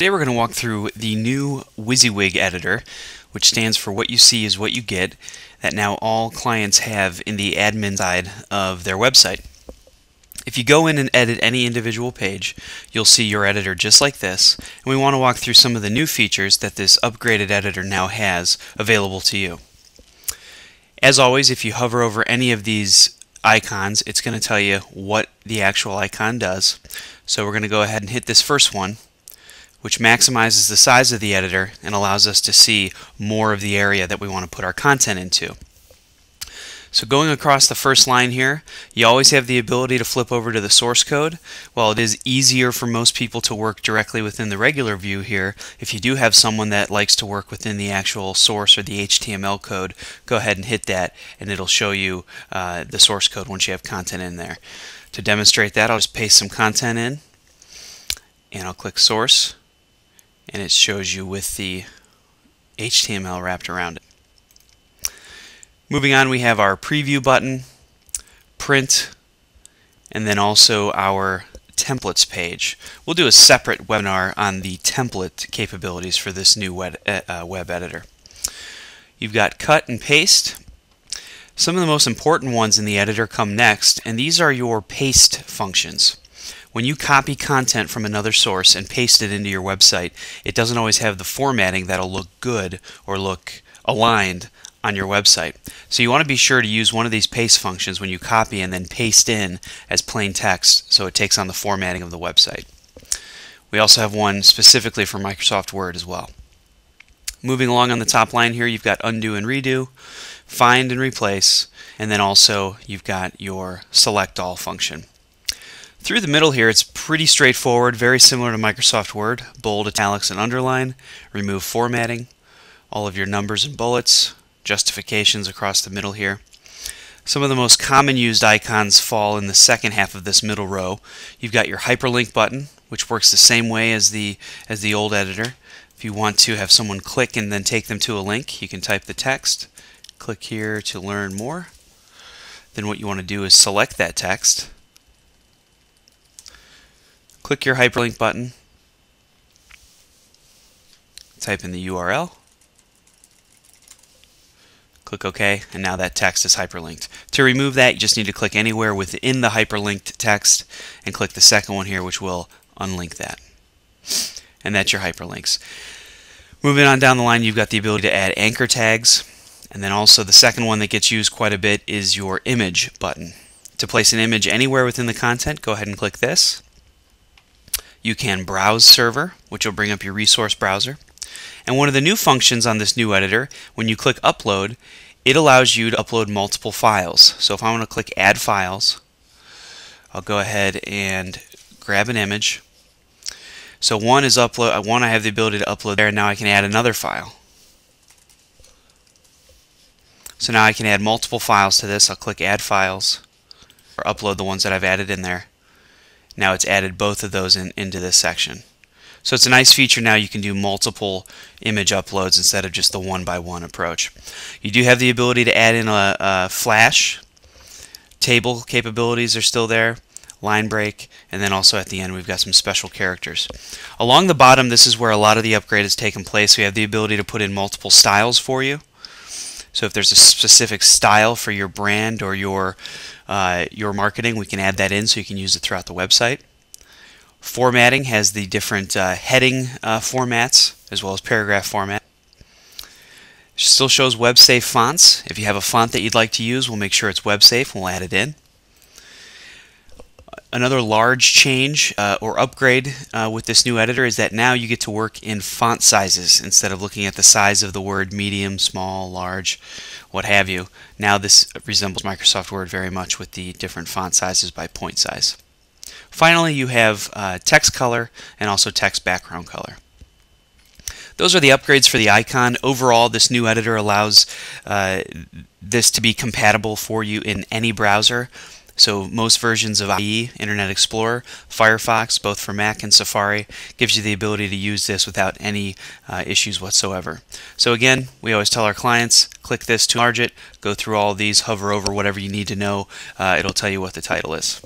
Today we're going to walk through the new WYSIWYG editor, which stands for What You See is What You Get, that now all clients have in the admin side of their website. If you go in and edit any individual page, you'll see your editor just like this, and we want to walk through some of the new features that this upgraded editor now has available to you. As always, if you hover over any of these icons, it's going to tell you what the actual icon does. So we're going to go ahead and hit this first one, which maximizes the size of the editor and allows us to see more of the area that we want to put our content into. So going across the first line here, you always have the ability to flip over to the source code. While it is easier for most people to work directly within the regular view here, if you do have someone that likes to work within the actual source or the HTML code, go ahead and hit that and it'll show you the source code once you have content in there. To demonstrate that, I'll just paste some content in and I'll click source, and it shows you with the HTML wrapped around it. Moving on, we have our preview button, print, and then also our templates page. We'll do a separate webinar on the template capabilities for this new web editor. You've got cut and paste. Some of the most important ones in the editor come next, and these are your paste functions. When you copy content from another source and paste it into your website, it doesn't always have the formatting that'll look good or look aligned on your website. So you want to be sure to use one of these paste functions when you copy and then paste in as plain text so it takes on the formatting of the website. We also have one specifically for Microsoft Word as well. Moving along on the top line here, you've got undo and redo, find and replace, and then also you've got your select all function. Through the middle here, it's pretty straightforward, very similar to Microsoft Word. Bold, italics, and underline. Remove formatting. All of your numbers and bullets. Justifications across the middle here. Some of the most common used icons fall in the second half of this middle row. You've got your hyperlink button, which works the same way as the old editor. If you want to have someone click and then take them to a link, you can type the text. Click here to learn more. Then what you want to do is select that text. Click your hyperlink button, type in the URL, click OK, and now that text is hyperlinked. To remove that, you just need to click anywhere within the hyperlinked text and click the second one here, which will unlink that. And that's your hyperlinks. Moving on down the line, you've got the ability to add anchor tags, and then also the second one that gets used quite a bit is your image button. To place an image anywhere within the content, go ahead and click this. You can browse server, which will bring up your resource browser. And one of the new functions on this new editor, when you click upload, it allows you to upload multiple files. So if I want to click add files, I'll go ahead and grab an image. So one is upload. One, I have the ability to upload there, and now I can add another file. So now I can add multiple files to this. I'll click add files, or upload the ones that I've added in there. Now it's added both of those into this section. So it's a nice feature now. You can do multiple image uploads instead of just the one-by-one approach. You do have the ability to add in a flash. Table capabilities are still there. Line break, and then also at the end we've got some special characters. Along the bottom, this is where a lot of the upgrade has taken place. We have the ability to put in multiple styles for you. So if there's a specific style for your brand or your marketing, we can add that in so you can use it throughout the website. Formatting has the different heading formats as well as paragraph format. Still shows web safe fonts. If you have a font that you'd like to use, we'll make sure it's web safe and we'll add it in. Another large change or upgrade with this new editor is that now you get to work in font sizes instead of looking at the size of the word, medium, small, large, what have you. Now this resembles Microsoft Word very much with the different font sizes by point size. Finally, you have text color and also text background color. Those are the upgrades for the icon. Overall, this new editor allows this to be compatible for you in any browser. So most versions of IE, Internet Explorer, Firefox, both for Mac and Safari, gives you the ability to use this without any issues whatsoever. So again, we always tell our clients, click this to enlarge it, go through all of these, hover over whatever you need to know. It'll tell you what the title is.